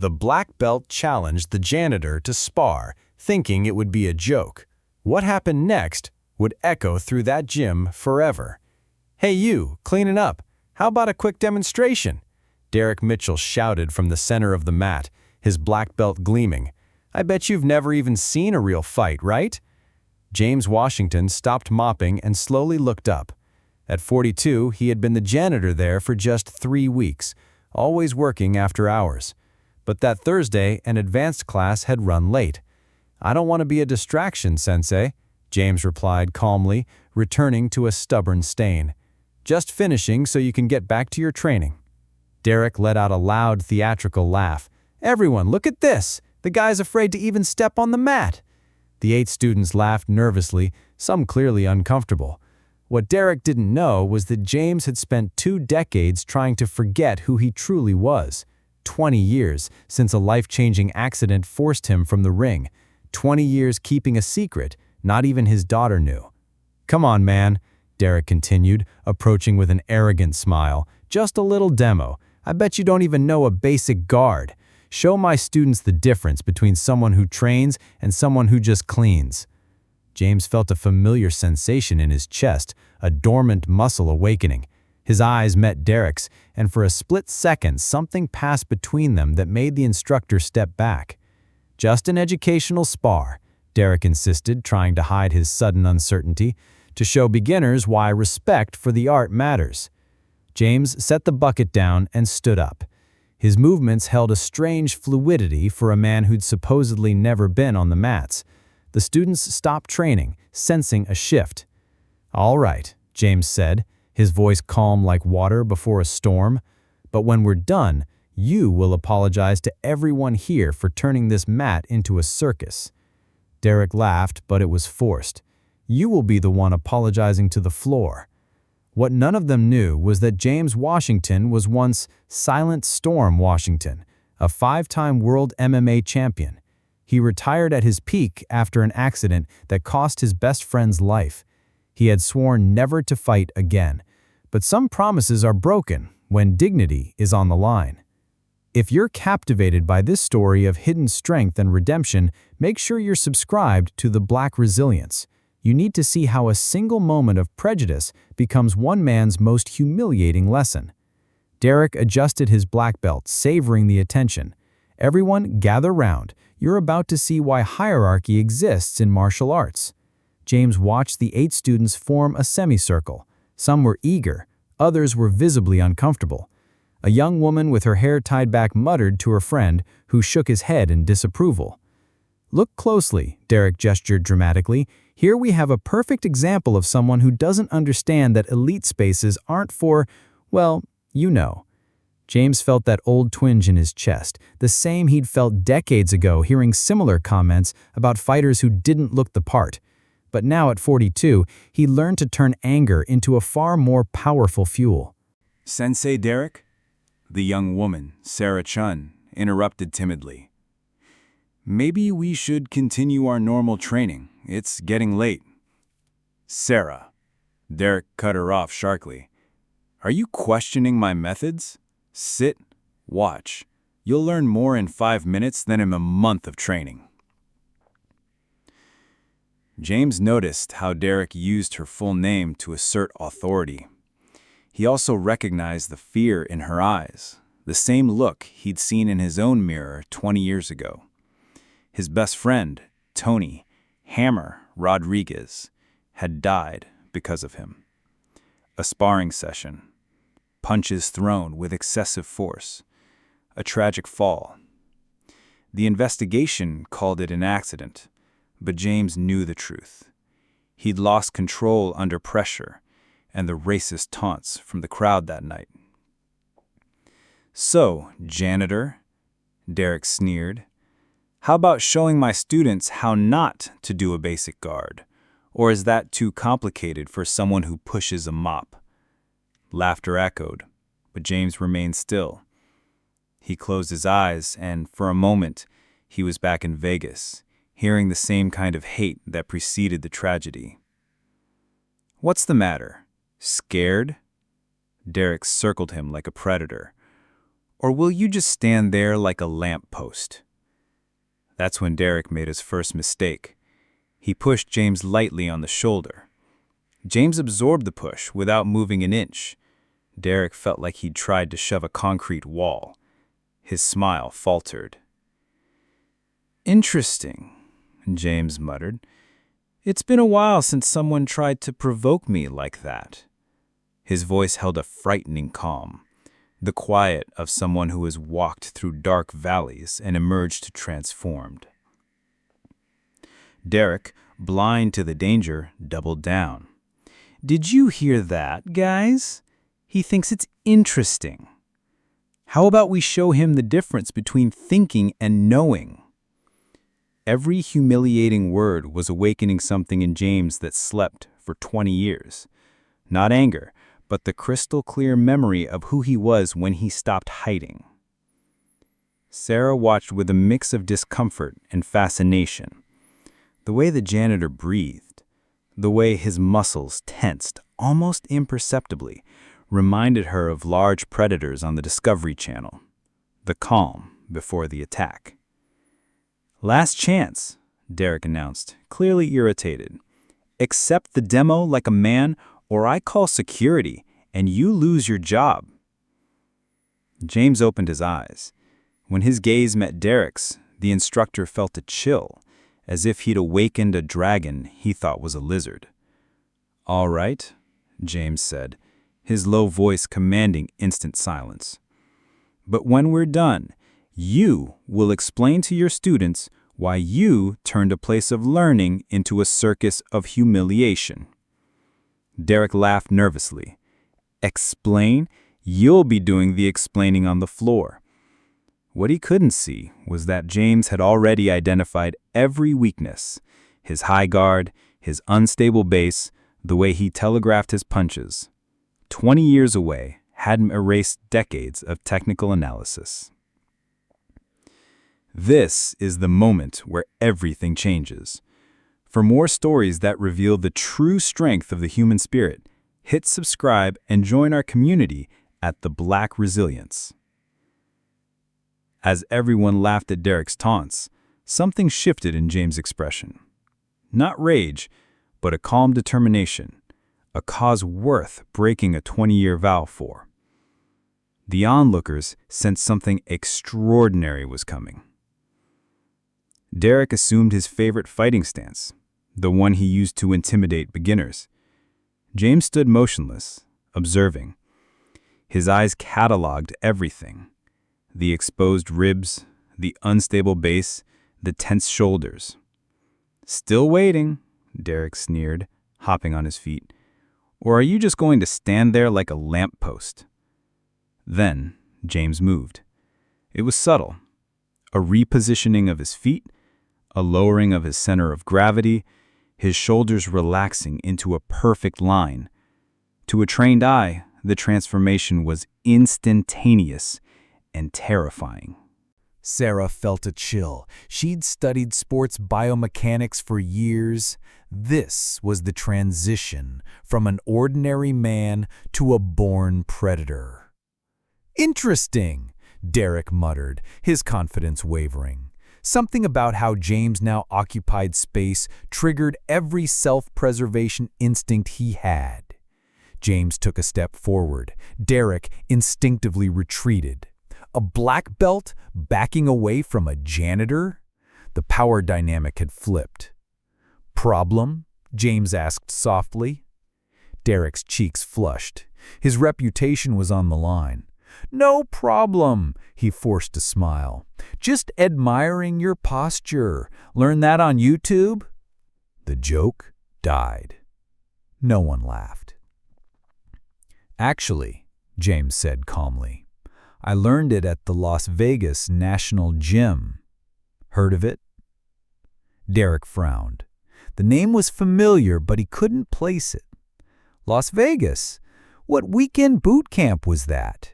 The black belt challenged the janitor to spar, thinking it would be a joke. What happened next would echo through that gym forever. "Hey you, cleaning up. How about a quick demonstration?" Derek Mitchell shouted from the center of the mat, his black belt gleaming. "I bet you've never even seen a real fight, right?" James Washington stopped mopping and slowly looked up. At 42, he had been the janitor there for just 3 weeks, always working after hours. But that Thursday, an advanced class had run late. "I don't want to be a distraction, Sensei," James replied calmly, returning to a stubborn stain. "Just finishing so you can get back to your training." Derek let out a loud theatrical laugh. "Everyone, look at this! The guy's afraid to even step on the mat!" The 8 students laughed nervously, some clearly uncomfortable. What Derek didn't know was that James had spent 2 decades trying to forget who he truly was. 20 years since a life-changing accident forced him from the ring. 20 years keeping a secret not even his daughter knew. "Come on, man," Derek continued, approaching with an arrogant smile. "Just a little demo. I bet you don't even know a basic guard. Show my students the difference between someone who trains and someone who just cleans." James felt a familiar sensation in his chest, a dormant muscle awakening. His eyes met Derek's, and for a split second something passed between them that made the instructor step back. "Just an educational spar," Derek insisted, trying to hide his sudden uncertainty, "to show beginners why respect for the art matters." James set the bucket down and stood up. His movements held a strange fluidity for a man who'd supposedly never been on the mats. The students stopped training, sensing a shift. "All right," James said, his voice calm like water before a storm. "But when we're done, you will apologize to everyone here for turning this mat into a circus." Derek laughed, but it was forced. "You will be the one apologizing to the floor." What none of them knew was that James Washington was once Silent Storm Washington, a 5-time world MMA champion. He retired at his peak after an accident that cost his best friend's life. He had sworn never to fight again. But some promises are broken when dignity is on the line. If you're captivated by this story of hidden strength and redemption, make sure you're subscribed to The Black Resilience. You need to see how a single moment of prejudice becomes one man's most humiliating lesson. Derek adjusted his black belt, savoring the attention. "Everyone, gather round. You're about to see why hierarchy exists in martial arts." James watched the 8 students form a semicircle. Some were eager, others were visibly uncomfortable. A young woman with her hair tied back muttered to her friend, who shook his head in disapproval. "Look closely," Derek gestured dramatically. "Here we have a perfect example of someone who doesn't understand that elite spaces aren't for, well, you know." James felt that old twinge in his chest, the same he'd felt decades ago hearing similar comments about fighters who didn't look the part. But now at 42, he learned to turn anger into a far more powerful fuel. "Sensei Derek?" The young woman, Sarah Chun, interrupted timidly. "Maybe we should continue our normal training. It's getting late." "Sarah," Derek cut her off sharply. "Are you questioning my methods? Sit, watch. You'll learn more in 5 minutes than in a month of training." James noticed how Derek used her full name to assert authority. He also recognized the fear in her eyes, the same look he'd seen in his own mirror 20 years ago. His best friend, Tony Hammer Rodriguez, had died because of him. A sparring session, punches thrown with excessive force, a tragic fall. The investigation called it an accident, but James knew the truth. He'd lost control under pressure and the racist taunts from the crowd that night. "So, janitor," Derek sneered, "how about showing my students how not to do a basic guard? Or is that too complicated for someone who pushes a mop?" Laughter echoed, but James remained still. He closed his eyes, and for a moment, he was back in Vegas, hearing the same kind of hate that preceded the tragedy. "What's the matter? Scared?" Derek circled him like a predator. or will you just stand there like a lamppost? That's when Derek made his first mistake. He pushed James lightly on the shoulder. James absorbed the push without moving an inch. Derek felt like he'd tried to shove a concrete wall. His smile faltered. "Interesting," James muttered. "It's been a while since someone tried to provoke me like that." His voice held a frightening calm, the quiet of someone who has walked through dark valleys and emerged transformed. Derek, blind to the danger, doubled down. "Did you hear that, guys? He thinks it's interesting. How about we show him the difference between thinking and knowing?" Every humiliating word was awakening something in James that slept for 20 years. Not anger, but the crystal-clear memory of who he was when he stopped hiding. Sarah watched with a mix of discomfort and fascination. The way the janitor breathed, the way his muscles tensed almost imperceptibly, reminded her of large predators on the Discovery Channel. The calm before the attack. "Last chance," Derek announced, clearly irritated. "Accept the demo like a man, or I call security, and you lose your job." James opened his eyes. When his gaze met Derek's, the instructor felt a chill, as if he'd awakened a dragon he thought was a lizard. "All right," James said, his low voice commanding instant silence. "But when we're done, you will explain to your students why you turned a place of learning into a circus of humiliation." Derek laughed nervously. "Explain? You'll be doing the explaining on the floor." What he couldn't see was that James had already identified every weakness: his high guard, his unstable base, the way he telegraphed his punches. 20 years away hadn't erased decades of technical analysis. This is the moment where everything changes. For more stories that reveal the true strength of the human spirit, hit subscribe and join our community at The Black Resilience. As everyone laughed at Derek's taunts, something shifted in James' expression. Not rage, but a calm determination, a cause worth breaking a 20-year vow for. The onlookers sensed something extraordinary was coming. Derek assumed his favorite fighting stance, the one he used to intimidate beginners. James stood motionless, observing. His eyes cataloged everything: the exposed ribs, the unstable base, the tense shoulders. "Still waiting," Derek sneered, hopping on his feet. "Or are you just going to stand there like a lamppost?" Then James moved. It was subtle. A repositioning of his feet, a lowering of his center of gravity, his shoulders relaxing into a perfect line. To a trained eye, the transformation was instantaneous and terrifying. Sarah felt a chill. She'd studied sports biomechanics for years. This was the transition from an ordinary man to a born predator. "Interesting," Derek muttered, his confidence wavering. Something about how James now occupied space triggered every self-preservation instinct he had. James took a step forward. Derek instinctively retreated. A black belt backing away from a janitor? The power dynamic had flipped. "Problem?" James asked softly. Derek's cheeks flushed. His reputation was on the line. "No problem," he forced a smile. "Just admiring your posture. Learn that on YouTube?" The joke died. No one laughed. "Actually," James said calmly, "I learned it at the Las Vegas National Gym. Heard of it?" Derek frowned. The name was familiar, but he couldn't place it. Las Vegas? What weekend boot camp was that?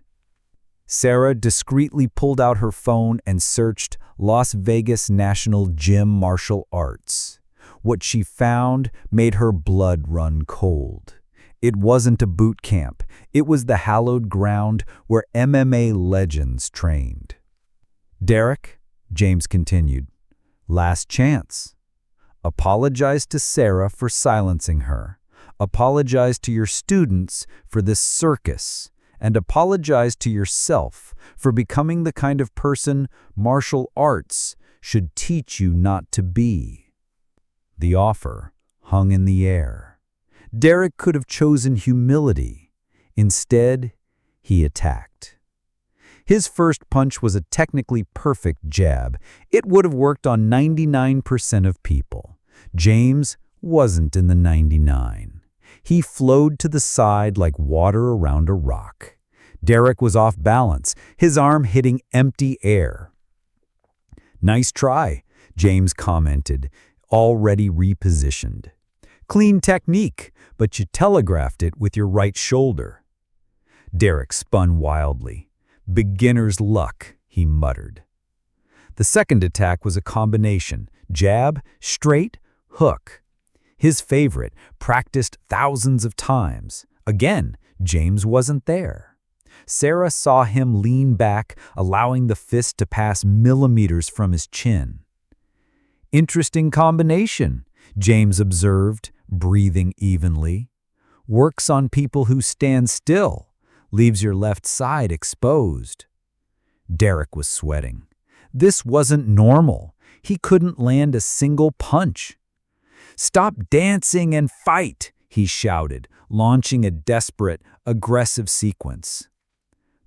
Sarah discreetly pulled out her phone and searched Las Vegas National Gym Martial Arts. What she found made her blood run cold. It wasn't a boot camp. It was the hallowed ground where MMA legends trained. "Derek," James continued, "last chance. Apologize to Sarah for silencing her. Apologize to your students for this circus. And apologize to yourself for becoming the kind of person martial arts should teach you not to be." The offer hung in the air. Derek could have chosen humility. Instead, he attacked. His first punch was a technically perfect jab. It would have worked on 99% of people. James wasn't in the 99. He flowed to the side like water around a rock. Derek was off balance, his arm hitting empty air. "Nice try," James commented, already repositioned. "Clean technique, but you telegraphed it with your right shoulder." Derek spun wildly. "Beginner's luck," he muttered. The second attack was a combination: jab, straight, hook. His favorite, practiced thousands of times. Again, James wasn't there. Sarah saw him lean back, allowing the fist to pass millimeters from his chin. "Interesting combination," James observed, breathing evenly. "Works on people who stand still, leaves your left side exposed." Derek was sweating. This wasn't normal. He couldn't land a single punch. "Stop dancing and fight," he shouted, launching a desperate, aggressive sequence.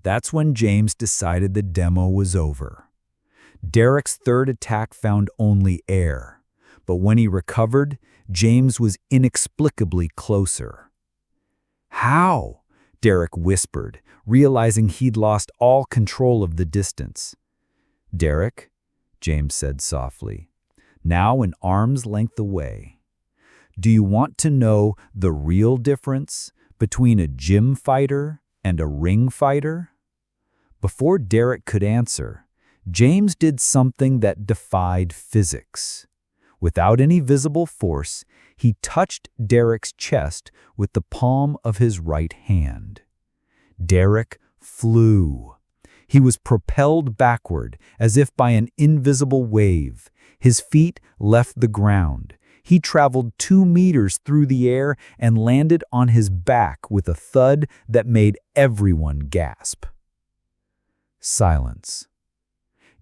That's when James decided the demo was over. Derek's third attack found only air, but when he recovered, James was inexplicably closer. "How?" Derek whispered, realizing he'd lost all control of the distance. "Derek," James said softly, now an arm's length away, "do you want to know the real difference between a gym fighter and a ring fighter?" Before Derek could answer, James did something that defied physics. Without any visible force, he touched Derek's chest with the palm of his right hand. Derek flew. He was propelled backward, as if by an invisible wave. His feet left the ground. He traveled 2 meters through the air and landed on his back with a thud that made everyone gasp. Silence.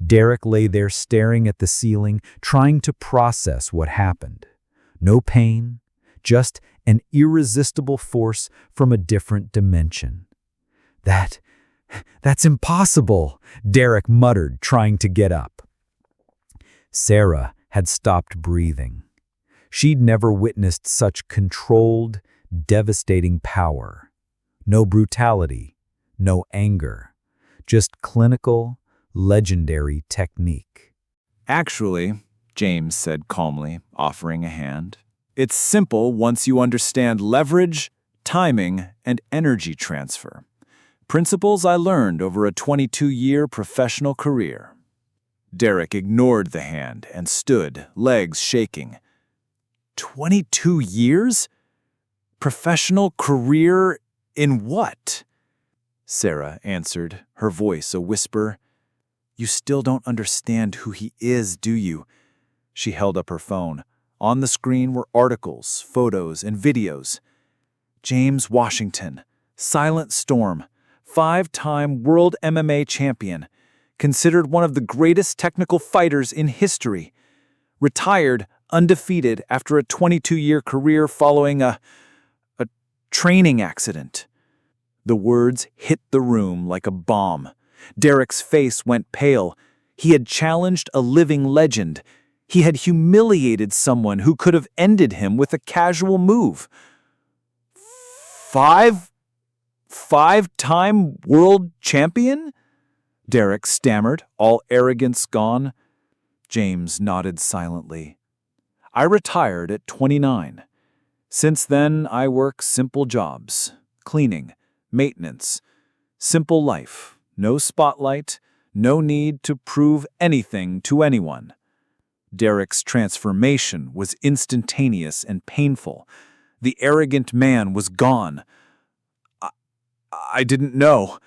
Derek lay there staring at the ceiling, trying to process what happened. No pain, just an irresistible force from a different dimension. That's impossible," Derek muttered, trying to get up. Sarah had stopped breathing. She'd never witnessed such controlled, devastating power. No brutality, no anger, just clinical, legendary technique. "Actually," James said calmly, offering a hand, "it's simple once you understand leverage, timing, and energy transfer. Principles I learned over a 22-year professional career." Derek ignored the hand and stood, legs shaking. 22 years? Professional career in what? Sarah answered, her voice a whisper. "You still don't understand who he is, do you?" She held up her phone. On the screen were articles, photos, and videos. James Washington, Silent Storm, 5-time world MMA champion, considered one of the greatest technical fighters in history, retired undefeated after a 22-year career following a training accident. The words hit the room like a bomb. Derek's face went pale. He had challenged a living legend. He had humiliated someone who could have ended him with a casual move. Five-time world champion? Derek stammered, all arrogance gone. James nodded silently. "I retired at 29. Since then, I work simple jobs. Cleaning, maintenance, simple life. No spotlight, no need to prove anything to anyone." Derek's transformation was instantaneous and painful. The arrogant man was gone. I didn't know.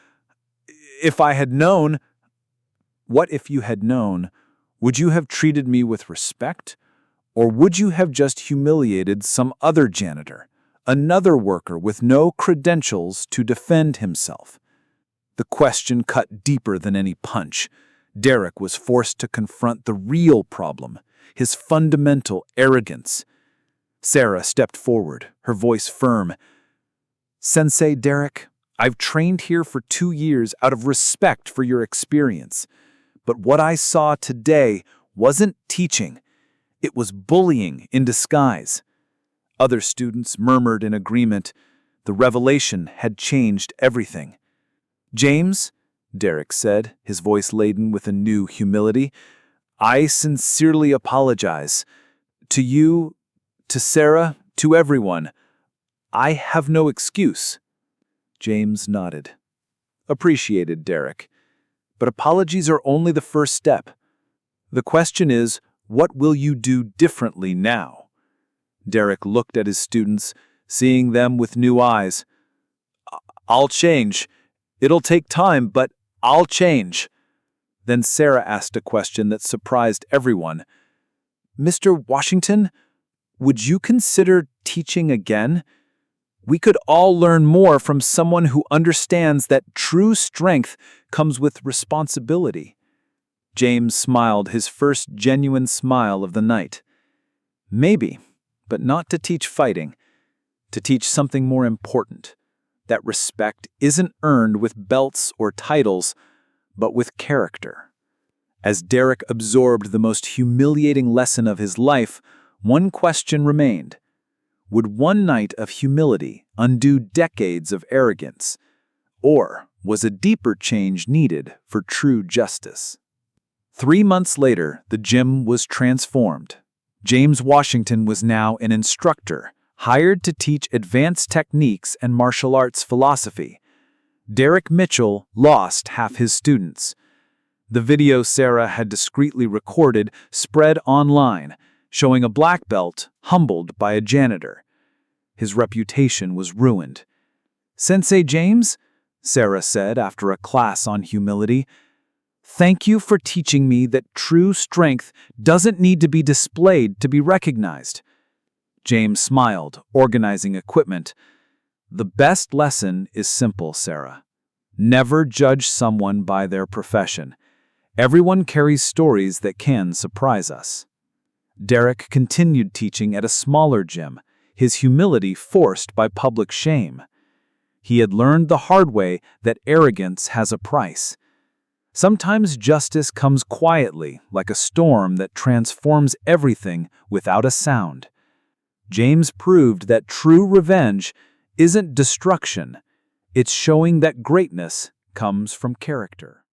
If I had known... What if you had known? Would you have treated me with respect? Or would you have just humiliated some other janitor, another worker with no credentials to defend himself? The question cut deeper than any punch. Derek was forced to confront the real problem, his fundamental arrogance. Sarah stepped forward, her voice firm. "Sensei Derek, I've trained here for 2 years out of respect for your experience. But what I saw today wasn't teaching. It was bullying in disguise." Other students murmured in agreement. The revelation had changed everything. "James," Derek said, his voice laden with a new humility, "I sincerely apologize. To you, to Sarah, to everyone. I have no excuse." James nodded. "Appreciated, Derek. But apologies are only the first step. The question is, what will you do differently now?" Derek looked at his students, seeing them with new eyes. "I'll change. It'll take time, but I'll change." Then Sarah asked a question that surprised everyone. "Mr. Washington, would you consider teaching again? We could all learn more from someone who understands that true strength comes with responsibility." James smiled, his first genuine smile of the night. "Maybe, but not to teach fighting. To teach something more important. That respect isn't earned with belts or titles, but with character." As Derek absorbed the most humiliating lesson of his life, one question remained. Would one night of humility undo decades of arrogance? Or was a deeper change needed for true justice? 3 months later, the gym was transformed. James Washington was now an instructor, hired to teach advanced techniques and martial arts philosophy. Derek Mitchell lost half his students. The video Sarah had discreetly recorded spread online, showing a black belt humbled by a janitor. His reputation was ruined. "Sensei James," Sarah said after a class on humility, "thank you for teaching me that true strength doesn't need to be displayed to be recognized." James smiled, organizing equipment. "The best lesson is simple, Sarah. Never judge someone by their profession. Everyone carries stories that can surprise us." Derek continued teaching at a smaller gym, his humility forced by public shame. He had learned the hard way that arrogance has a price. Sometimes justice comes quietly, like a storm that transforms everything without a sound. James proved that true revenge isn't destruction, it's showing that greatness comes from character.